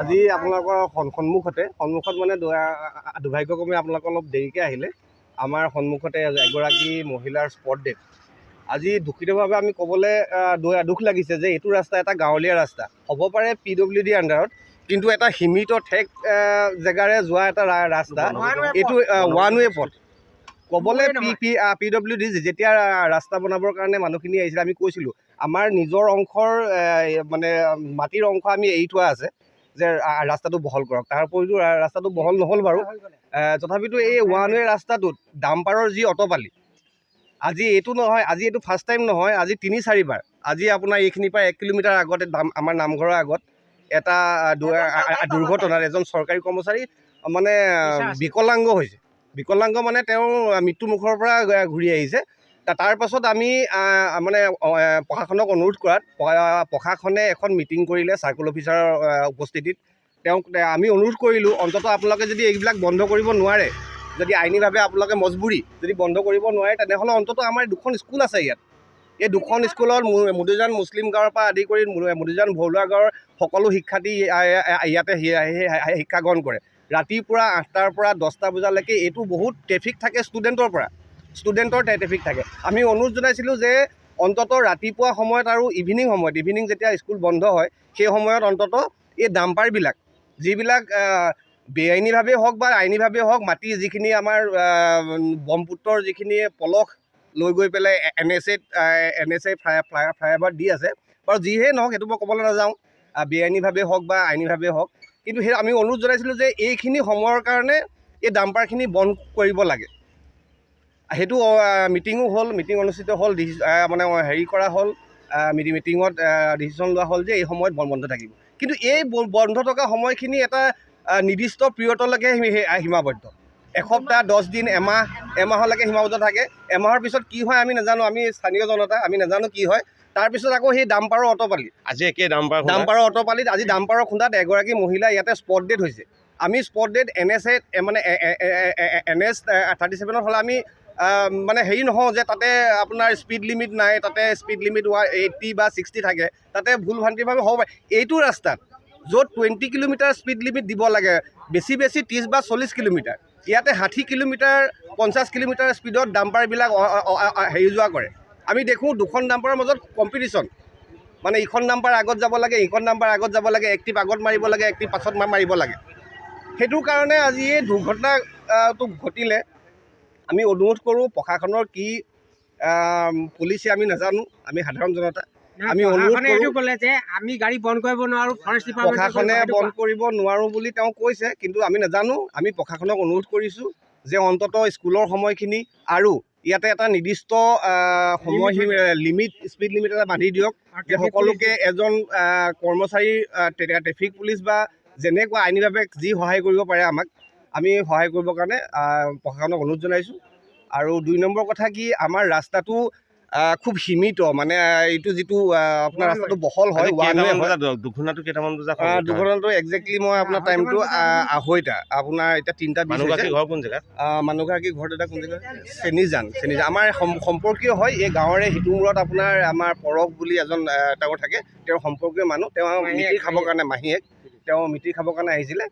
আজি আপোনালোকৰ সন্মুখত মানে দুৰ্ভাগ্যক্ৰমে আপোনালোক অলপ দেৰিকৈ আহিলে। আমাৰ সন্মুখতে এগৰাকী মহিলাৰ স্পট ডেথ। আজি দুখিতভাৱে আমি ক'বলৈ দুখ লাগিছে যে এইটো ৰাস্তা এটা গাঁৱলীয়া ৰাস্তা হ'ব পাৰে PWD আণ্ডাৰত, কিন্তু এটা সীমিত ঠেক জেগাৰে যোৱা এটা ৰাস্তা। এইটো ওৱান ৱে পথ। ক'বলৈ PWD যেতিয়া ৰাস্তা বনাবৰ কাৰণে মানুহখিনি আহিছিলে, আমি কৈছিলোঁ আমাৰ নিজৰ অংশৰ মানে মাটিৰ অংশ আমি এৰি থোৱা আছে যে ৰাস্তাটো বহল কৰক। তাৰ উপৰিও ৰাস্তাটো বহল নহ'ল বাৰু, তথাপিতো এই ওৱান ৱে ৰাস্তাটোত ডাম্পাৰৰ যি অটপালি, আজি এইটো নহয়, আজি এইটো ফাৰ্ষ্ট টাইম নহয়, আজি ৩-৪বাৰ। আজি আপোনাৰ এইখিনিৰ পৰা 1 কিলোমিটাৰ আগতে আমাৰ নামঘৰৰ আগত এটা দুৰ্ঘটনাত এজন চৰকাৰী কৰ্মচাৰী মানে বিকলাংগ হৈছে। বিকলাংগ মানে তেওঁ মৃত্যুমুখৰ পৰা ঘূৰি আহিছে। তাৰ পাছত আমি মানে প্ৰশাসনক অনুৰোধ কৰাত প্ৰশাসনে এখন মিটিং কৰিলে চাৰ্কুল অফিচাৰৰ উপস্থিতিত। তেওঁক আমি অনুৰোধ কৰিলোঁ, অন্ততঃ আপোনালোকে যদি এইবিলাক বন্ধ কৰিব নোৱাৰে, যদি আইনীভাৱে আপোনালোকে মজবুৰি যদি বন্ধ কৰিব নোৱাৰে, তেনেহ'লে অন্ততঃ আমাৰ 2খন স্কুল আছে ইয়াত। এই 2খন স্কুলত মুদিজান মুছলিম গাঁৱৰ পৰা আদি কৰি মুদিজান ভৰুৱা গাঁৱৰ সকলো শিক্ষাৰ্থী ইয়াতে শিক্ষা গ্ৰহণ কৰে। ৰাতিপুৱা 8টাৰ পৰা 10টা বজালৈকে এইটো বহুত ট্ৰেফিক থাকে, ষ্টুডেণ্টৰ ট্ৰেফিক থাকে। আমি অনুৰোধ জনাইছিলোঁ যে অন্ততঃ ৰাতিপুৱা সময়ত আৰু ইভিনিং যেতিয়া স্কুল বন্ধ হয়, সেই সময়ত অন্ততঃ এই ডাম্পাৰবিলাক যিবিলাক বেআইনীভাৱে হওক বা আইনীভাৱে হওক, মাটি যিখিনি আমাৰ ব্ৰহ্মপুত্ৰৰ যিখিনি পলস লৈ গৈ পেলাই NSA ফ্লাইঅভাৰ দি আছে বাৰু, যিহে নহওক সেইটো মই ক'বলৈ নাযাওঁ, বেআইনীভাৱে হওক বা আইনীভাৱে হওক, কিন্তু সেই আমি অনুৰোধ জনাইছিলোঁ যে এইখিনি সময়ৰ কাৰণে এই ডাম্পাৰখিনি বন্ধ কৰিব লাগে। সেইটো মিটিং অনুষ্ঠিত হ'ল, মানে হেৰি কৰা হ'ল, মিটিঙত ডিচিশ্যন লোৱা হ'ল যে এই সময়ত বন্ধ থাকিব। কিন্তু এই বন্ধ থকা সময়খিনি এটা নিৰ্দিষ্ট পিৰিয়ডলৈকে সীমাবদ্ধ। এসপ্তাহ, 10 দিন, এমাহলৈকে সীমাবদ্ধ থাকে। এমাহৰ পিছত কি হয় আমি নাজানো, আমি স্থানীয় জনতা, আমি নাজানো কি হয়। তাৰপিছত আকৌ সেই ডাম্পাৰৰ অটপালি, আজি একেই ডাম্পাৰৰ অটপালিত আজি ডাম্পাৰৰ খুন্দাত এগৰাকী মহিলা ইয়াতে স্পট ডেথ হৈছে। আমি স্পট ডেথ NS 37 হ'লে আমি মানে হেৰি নহওঁ যে তাতে আপোনাৰ স্পীড লিমিট নাই, তাতে স্পীড লিমিট 80 বা 60 থাকে, তাতে ভুল ভ্ৰান্তিভাৱে হ'ব পাৰে। এইটো ৰাস্তাত য'ত 20 কিলোমিটাৰ স্পীড লিমিট দিব লাগে, বেছি 30 বা 40 কিলোমিটাৰ, ইয়াতে 60 কিলোমিটাৰ 50 কিলোমিটাৰ স্পীডত ডাম্পাৰবিলাক হেৰি যোৱা কৰে। আমি দেখোঁ 2খন ডাম্পাৰৰ মাজত কম্পিটিশ্যন, মানে ইখন ডাম্পাৰ আগত যাব লাগে, ইখন ডাম্পাৰ আগত যাব লাগে, এক্টিভ আগত মাৰিব লাগে, এক্টিভ পাছত মাৰিব লাগে। সেইটো কাৰণে আজি এই দুৰ্ঘটনাটো ঘটিলে। আমি অনুৰোধ কৰোঁ, প্ৰশাসনৰ কি পলিচি আমি নাজানো, আমি সাধাৰণ জনতা, আমি অনুৰোধ কৰোঁ যে আমি গাড়ী বন্ধ কৰিব নোৱাৰোঁ, প্ৰশাসনে বন্ধ কৰিব নোৱাৰোঁ বুলি তেওঁ কৈছে, কিন্তু আমি নাজানো। আমি প্ৰশাসনক অনুৰোধ কৰিছোঁ যে অন্ততঃ স্কুলৰ সময়খিনি আৰু ইয়াতে এটা নিৰ্দিষ্ট সময় স্পীড লিমিট এটা বান্ধি দিয়ক, যে সকলোকে এজন কৰ্মচাৰী ট্ৰেফিক পুলিচ বা যেনেকুৱা আইনীভাৱে যি সহায় কৰিব পাৰে আমাক, আমি সহায় কৰিবৰ কাৰণে প্ৰশাসনক অনুৰোধ জনাইছোঁ। আৰু 2 নম্বৰ কথা কি, আমাৰ ৰাস্তাটো খুব সীমিত, মানে এইটো যিটো আপোনাৰ ৰাস্তাটো বহল হয়। দুৰ্ঘটনাটো কেইটামান বজাত? দুৰ্ঘটনাটো একজেক্টলি মই আপোনাৰ টাইমটো 2:30, আপোনাৰ এতিয়া 3:20 হৈছে। ঘৰ কোন জেগাত? মানুহগৰাকীৰ ঘৰ দাদা কোন জেগাত? চেনিজান। আমাৰ সম্পৰ্কীয় হয়, এই গাঁৱৰে সিটোমূৰত আপোনাৰ আমাৰ পৰশ বুলি এজন তেওঁ থাকে, তেওঁৰ সম্পৰ্কীয় মানুহ। তেওঁ মিতিৰ খাবৰ কাৰণে, মাহীয়েক, তেওঁ মিতিৰ খাবৰ কাৰণে আহিছিলে।